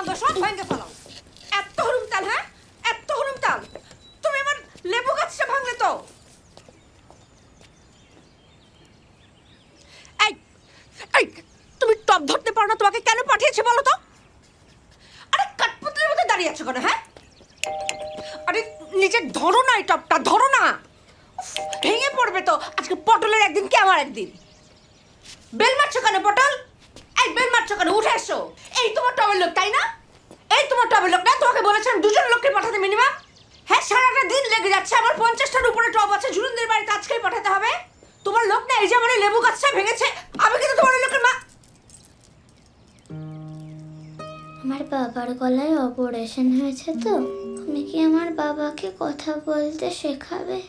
দো সব ভেঙে ফেলাও। এত হুরুম তাল, হ্যাঁ এত হুরুম তাল। তুমি আমার লেবু গাছটা ভাঙলে তো। এই এই তুমি টপ ধরতে পারো না, তোমাকে কেন পাঠিয়েছে বলো তো? আরে কাঠপুতলির মধ্যে দাঁড়িয়ে আছো কেন? হ্যাঁ আরে নিচে ধরো না, এই টপটা ধরো না, ভেঙে পড়বে তো। আজকে পটলের একদিন কি আমার একদিন। বেল মারছো কেন পটল? এই বেল মারছো কেন? উঠে এসো। এই তোমার টবের লোক তাই না? এই তোমার টবের লোক না? তোমাকে বলেছিলাম দুজন লোককে পাঠাতে মিনিমাম। হ্যাঁ সারাটা দিন লেগে যাচ্ছে, আমার 50টার উপরে টব আছে, ঝুলুনদের বাড়িতে আজকেই পাঠাতে হবে। তোমার লোক না এই যে আমার লেবু গাছটা ভেঙেছে, আমি কিন্তু তোমার লোকের মা। আমার বাবার গলায় অপারেশন হয়েছে তো, তুমি কি আমার বাবাকে কথা বলতে শেখাবে?